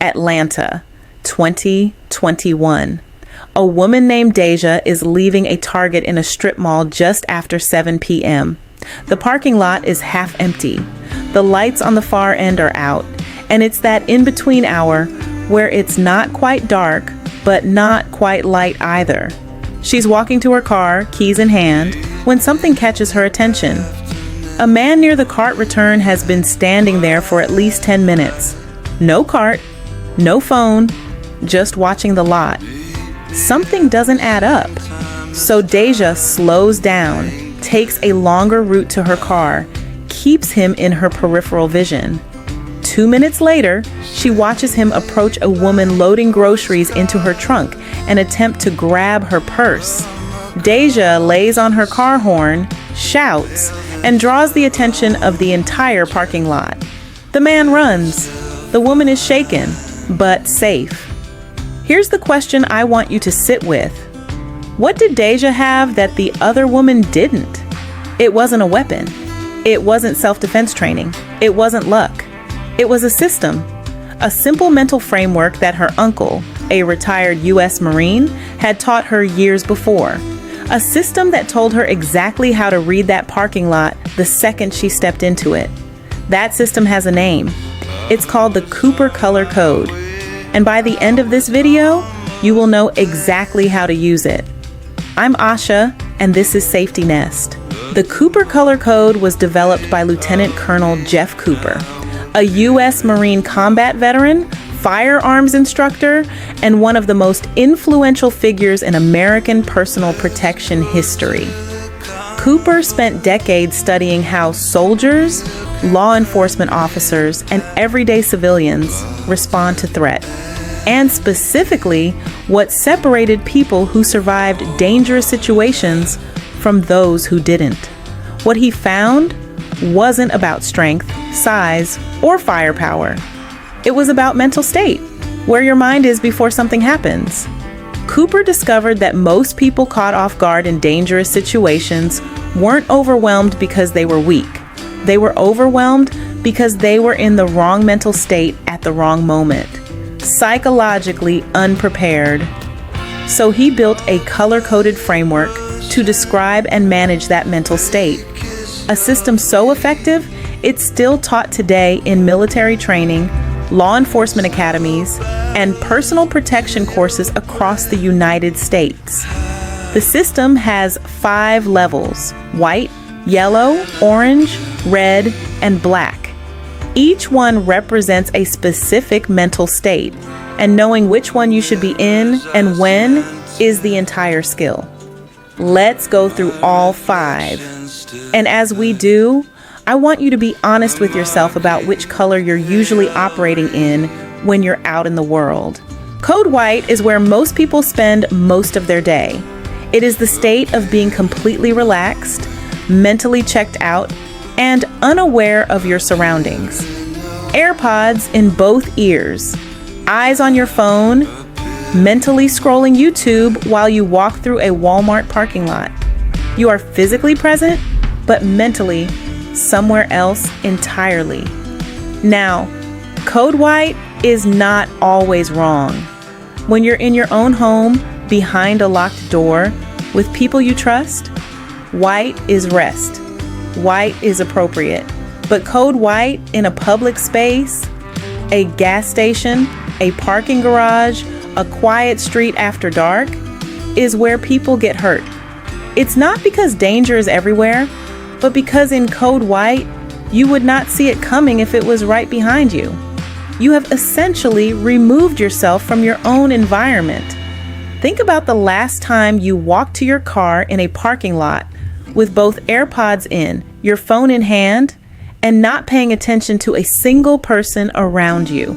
Atlanta, 2021. A woman named Deja is leaving a Target in a strip mall just after 7 p.m. The parking lot is half empty. The lights on the far end are out, and it's that in-between hour where it's not quite dark, but not quite light either. She's walking to her car, keys in hand, when something catches her attention. A man near the cart return has been standing there for at least 10 minutes. No cart, no phone, just watching the lot. Something doesn't add up. So Deja slows down, takes a longer route to her car, keeps him in her peripheral vision. 2 minutes later, she watches him approach a woman loading groceries into her trunk and attempt to grab her purse. Deja lays on her car horn, shouts, and draws the attention of the entire parking lot. The man runs. The woman is shaken, but safe. Here's the question I want you to sit with. What did Deja have that the other woman didn't? It wasn't a weapon. It wasn't self-defense training. It wasn't luck. It was a system, a simple mental framework that her uncle, a retired U.S. Marine, had taught her years before. A system that told her exactly how to read that parking lot the second she stepped into it. That system has a name. It's called the Cooper Color Code. And by the end of this video, you will know exactly how to use it. I'm Asha, and this is Safety Nest. The Cooper Color Code was developed by Lieutenant Colonel Jeff Cooper, a U.S. Marine combat veteran, firearms instructor, and one of the most influential figures in American personal protection history. Cooper spent decades studying how soldiers, law enforcement officers, and everyday civilians respond to threat, and specifically what separated people who survived dangerous situations from those who didn't. What he found wasn't about strength, size, or firepower. It was about mental state, where your mind is before something happens. Cooper discovered that most people caught off guard in dangerous situations weren't overwhelmed because they were weak. They were overwhelmed because they were in the wrong mental state at the wrong moment, psychologically unprepared. So he built a color-coded framework to describe and manage that mental state. A system so effective, it's still taught today in military training, law enforcement academies, and personal protection courses across the United States. The system has 5 levels: white, yellow, orange, red, and black. Each one represents a specific mental state, and knowing which one you should be in and when is the entire skill. Let's go through all 5. And as we do, I want you to be honest with yourself about which color you're usually operating in when you're out in the world. Code white is where most people spend most of their day. It is the state of being completely relaxed, mentally checked out, and unaware of your surroundings. AirPods in both ears, eyes on your phone, mentally scrolling YouTube while you walk through a Walmart parking lot. You are physically present, but mentally somewhere else entirely. Now, code white is not always wrong. When you're in your own home, behind a locked door, with people you trust, white is rest. White is appropriate. But code white in a public space, a gas station, a parking garage, a quiet street after dark, is where people get hurt. It's not because danger is everywhere, but because in code white, you would not see it coming if it was right behind you. You have essentially removed yourself from your own environment. Think about the last time you walked to your car in a parking lot with both AirPods in, your phone in hand, and not paying attention to a single person around you.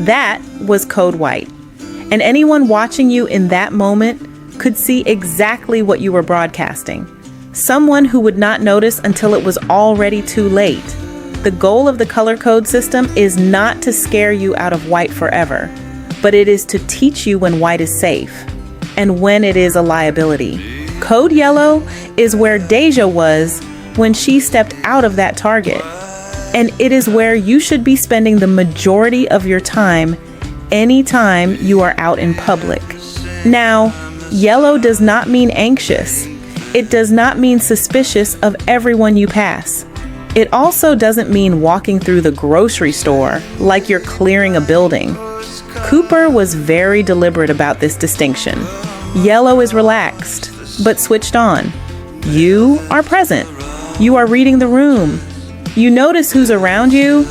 That was code white. And anyone watching you in that moment could see exactly what you were broadcasting. Someone who would not notice until it was already too late. The goal of the color code system is not to scare you out of white forever, but it is to teach you when white is safe and when it is a liability. Code yellow is where Deja was when she stepped out of that Target. And it is where you should be spending the majority of your time anytime you are out in public. Now, yellow does not mean anxious. It does not mean suspicious of everyone you pass. It also doesn't mean walking through the grocery store like you're clearing a building. Cooper was very deliberate about this distinction. Yellow is relaxed, but switched on. You are present. You are reading the room. You notice who's around you,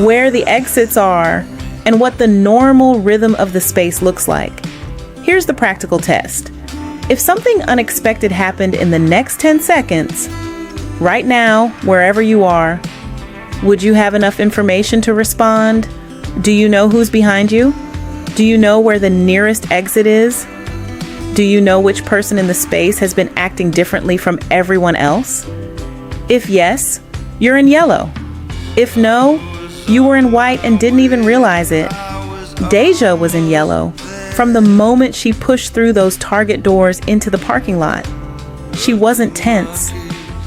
where the exits are, and what the normal rhythm of the space looks like. Here's the practical test. If something unexpected happened in the next 10 seconds, right now, wherever you are, would you have enough information to respond? Do you know who's behind you? Do you know where the nearest exit is? Do you know which person in the space has been acting differently from everyone else? If yes, you're in yellow. If no, you were in white and didn't even realize it. Deja was in yellow from the moment she pushed through those Target doors into the parking lot. She wasn't tense.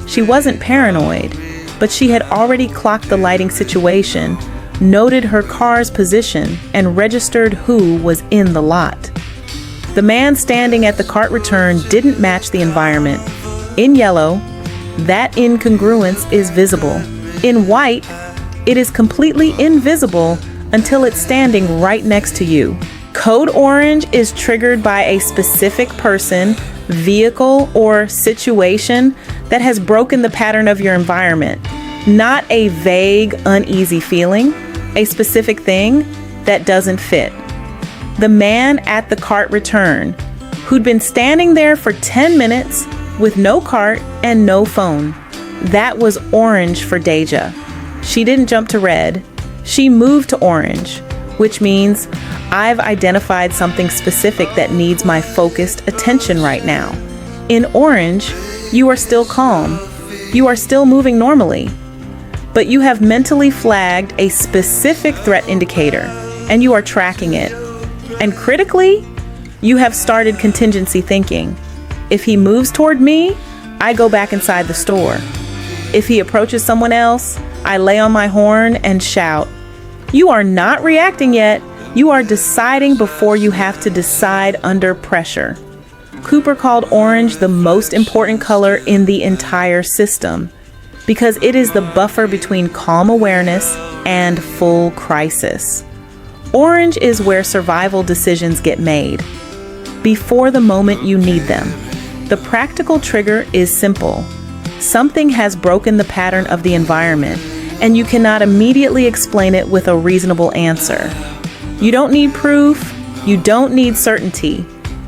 She wasn't paranoid, but she had already clocked the lighting situation, noted her car's position, and registered who was in the lot. The man standing at the cart return didn't match the environment. In yellow, that incongruence is visible. In white, it is completely invisible until it's standing right next to you. Code orange is triggered by a specific person, vehicle, or situation that has broken the pattern of your environment. Not a vague, uneasy feeling, a specific thing that doesn't fit. The man at the cart return, who'd been standing there for 10 minutes with no cart and no phone. That was orange for Deja. She didn't jump to red. She moved to orange, which means I've identified something specific that needs my focused attention right now. In orange, you are still calm. You are still moving normally, but you have mentally flagged a specific threat indicator and you are tracking it. And critically, you have started contingency thinking. If he moves toward me, I go back inside the store. If he approaches someone else, I lay on my horn and shout. You are not reacting yet. You are deciding before you have to decide under pressure. Cooper called orange the most important color in the entire system because it is the buffer between calm awareness and full crisis. Orange is where survival decisions get made, before the moment you need them. The practical trigger is simple. Something has broken the pattern of the environment, and you cannot immediately explain it with a reasonable answer. You don't need proof. You don't need certainty.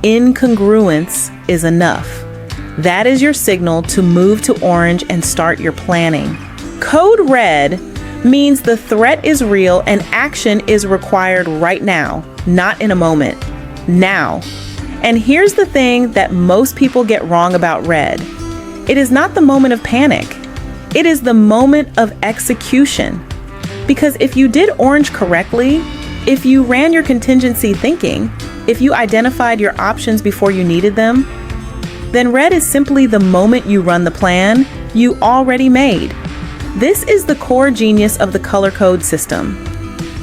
Incongruence is enough. That is your signal to move to orange and start your planning. Code red means the threat is real and action is required right now, not in a moment. Now. And here's the thing that most people get wrong about red. It is not the moment of panic. It is the moment of execution. Because if you did orange correctly, if you ran your contingency thinking, if you identified your options before you needed them, then red is simply the moment you run the plan you already made. This is the core genius of the color code system.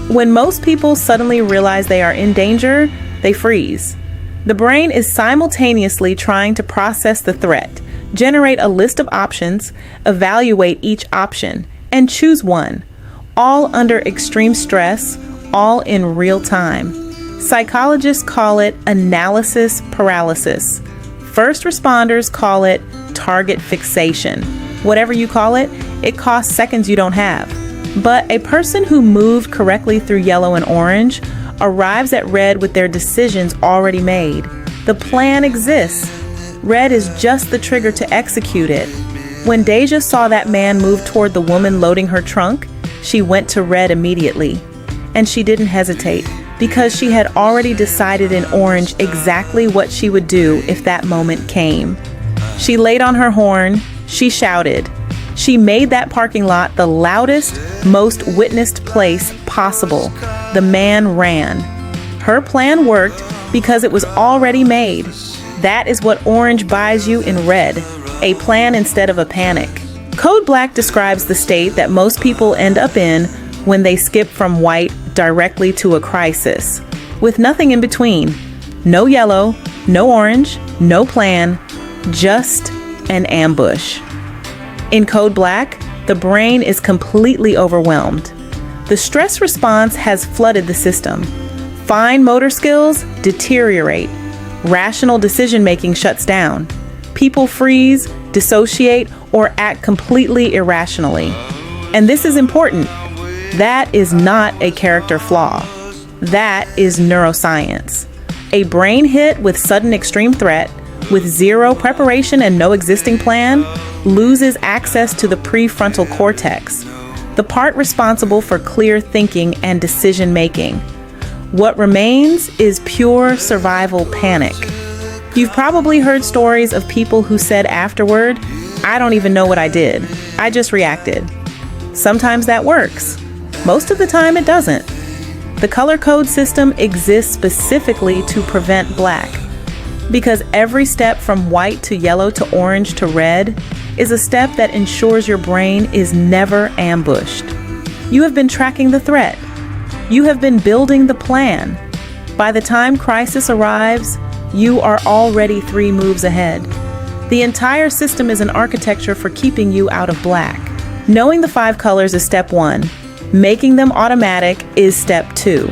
When most people suddenly realize they are in danger, they freeze. The brain is simultaneously trying to process the threat, generate a list of options, evaluate each option, and choose one, all under extreme stress, all in real time. Psychologists call it analysis paralysis. First responders call it target fixation. Whatever you call it, it costs seconds you don't have. But a person who moved correctly through yellow and orange arrives at red with their decisions already made. The plan exists. Red is just the trigger to execute it. When Deja saw that man move toward the woman loading her trunk, she went to red immediately. And she didn't hesitate because she had already decided in orange exactly what she would do if that moment came. She laid on her horn. She shouted. She made that parking lot the loudest, most witnessed place possible. The man ran. Her plan worked because it was already made. That is what orange buys you in red, a plan instead of a panic. Code black describes the state that most people end up in when they skip from white directly to a crisis. with nothing in between. No yellow, no orange, no plan, just an ambush. In code black, the brain is completely overwhelmed. The stress response has flooded the system. Fine motor skills deteriorate. Rational decision-making shuts down. People freeze, dissociate, or act completely irrationally. And this is important. That is not a character flaw. That is neuroscience. A brain hit with sudden extreme threat, with zero preparation and no existing plan, loses access to the prefrontal cortex, the part responsible for clear thinking and decision making. What remains is pure survival panic. You've probably heard stories of people who said afterward, "I don't even know what I did. I just reacted." Sometimes that works. Most of the time it doesn't. The color code system exists specifically to prevent black, because every step from white to yellow to orange to red is a step that ensures your brain is never ambushed. You have been tracking the threat. You have been building the plan. By the time crisis arrives, you are already 3 moves ahead. The entire system is an architecture for keeping you out of black. Knowing the 5 colors is step 1. Making them automatic is step 2.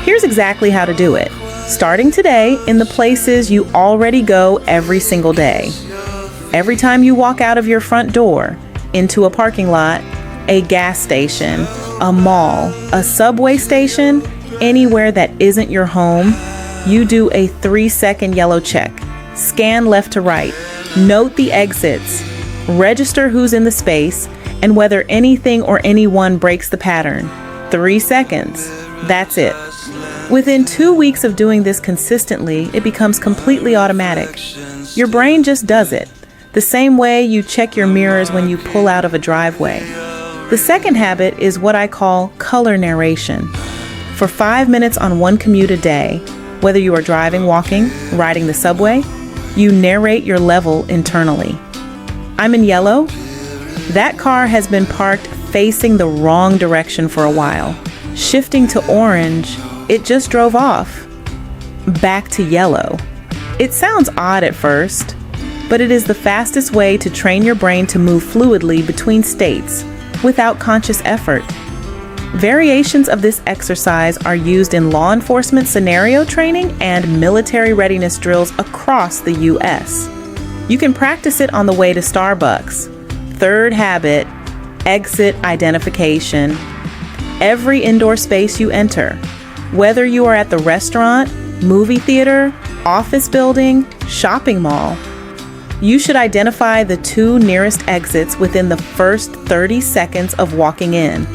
Here's exactly how to do it. Starting today in the places you already go every single day. Every time you walk out of your front door, into a parking lot, a gas station, a mall, a subway station, anywhere that isn't your home, you do a 3-second yellow check. Scan left to right. Note the exits. Register who's in the space and whether anything or anyone breaks the pattern. 3 seconds. That's it. Within 2 weeks of doing this consistently, it becomes completely automatic. Your brain just does it, the same way you check your mirrors when you pull out of a driveway. The second habit is what I call color narration. For 5 minutes on one commute a day, whether you are driving, walking, riding the subway, you narrate your level internally. I'm in yellow. That car has been parked facing the wrong direction for a while. Shifting to orange, it just drove off. Back to yellow. It sounds odd at first, but it is the fastest way to train your brain to move fluidly between states without conscious effort. Variations of this exercise are used in law enforcement scenario training and military readiness drills across the U.S. You can practice it on the way to Starbucks. Third habit, exit identification. Every indoor space you enter, whether you are at the restaurant, movie theater, office building, shopping mall, you should identify the 2 nearest exits within the first 30 seconds of walking in,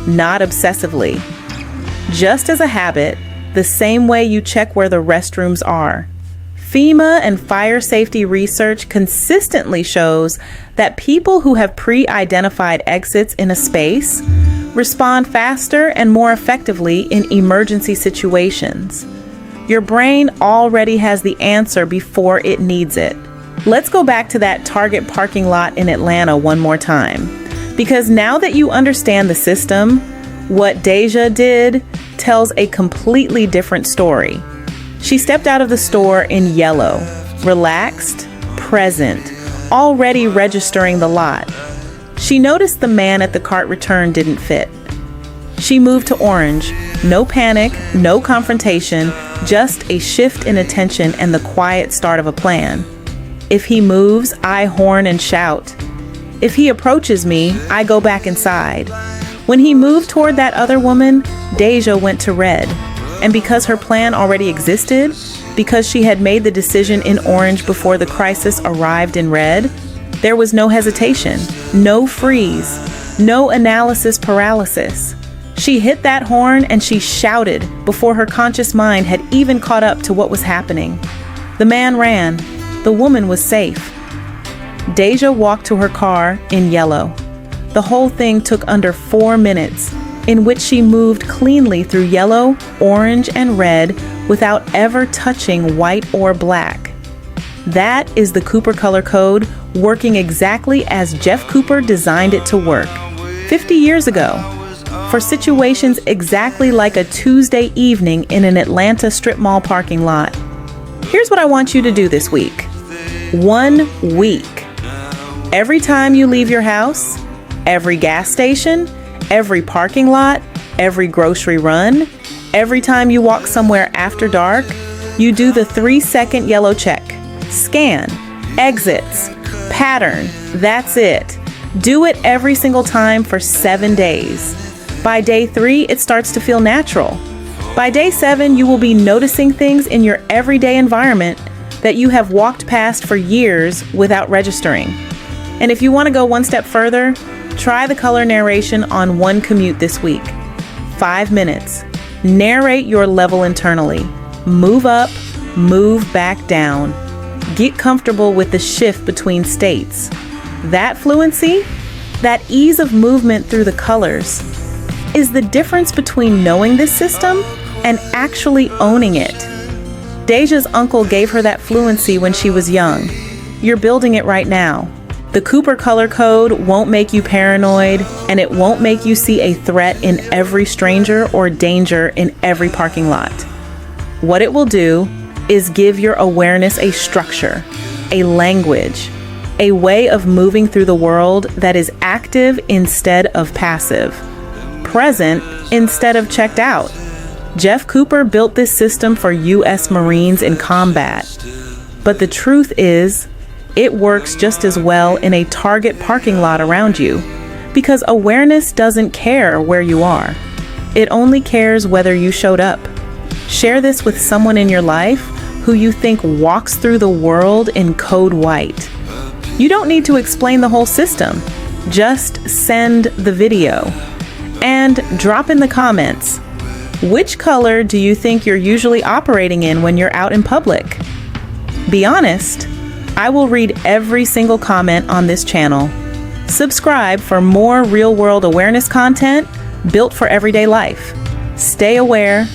not obsessively. Just as a habit, the same way you check where the restrooms are. FEMA and fire safety research consistently shows that people who have pre-identified exits in a space respond faster and more effectively in emergency situations. Your brain already has the answer before it needs it. Let's go back to that Target parking lot in Atlanta one more time, because now that you understand the system, what Deja did tells a completely different story. She stepped out of the store in yellow, relaxed, present, already registering the lot. She noticed the man at the cart return didn't fit. She moved to orange. No panic, no confrontation, just a shift in attention and the quiet start of a plan. If he moves, I horn and shout. If he approaches me, I go back inside. When he moved toward that other woman, Deja went to red. And because her plan already existed, because she had made the decision in orange before the crisis arrived in red, there was no hesitation, no freeze, no analysis paralysis. She hit that horn and she shouted before her conscious mind had even caught up to what was happening. The man ran. The woman was safe. Deja walked to her car in yellow. The whole thing took under 4 minutes, in which she moved cleanly through yellow, orange, and red without ever touching white or black. That is the Cooper color code working exactly as Jeff Cooper designed it to work 50 years ago. for situations exactly like a Tuesday evening in an Atlanta strip mall parking lot. Here's what I want you to do this week. 1 week. Every time you leave your house, every gas station, every parking lot, every grocery run, every time you walk somewhere after dark, you do the 3-second yellow check. Scan, exits, pattern, that's it. Do it every single time for 7 days. By day 3, it starts to feel natural. By day 7, you will be noticing things in your everyday environment that you have walked past for years without registering. And if you want to go one step further, try the color narration on one commute this week. 5 minutes. Narrate your level internally. Move up, move back down. Get comfortable with the shift between states. That fluency, that ease of movement through the colors, is the difference between knowing this system and actually owning it. Deja's uncle gave her that fluency when she was young. You're building it right now. The Cooper color code won't make you paranoid, and it won't make you see a threat in every stranger or danger in every parking lot. What it will do is give your awareness a structure, a language, a way of moving through the world that is active instead of passive, present instead of checked out. Jeff Cooper built this system for U.S. Marines in combat, but the truth is, it works just as well in a Target parking lot around you, because awareness doesn't care where you are. It only cares whether you showed up. Share this with someone in your life who you think walks through the world in code white. You don't need to explain the whole system. Just send the video. And drop in the comments, which color do you think you're usually operating in when you're out in public? Be honest. I will read every single comment on this channel. Subscribe for more real-world awareness content built for everyday life. Stay aware,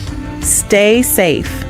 stay safe.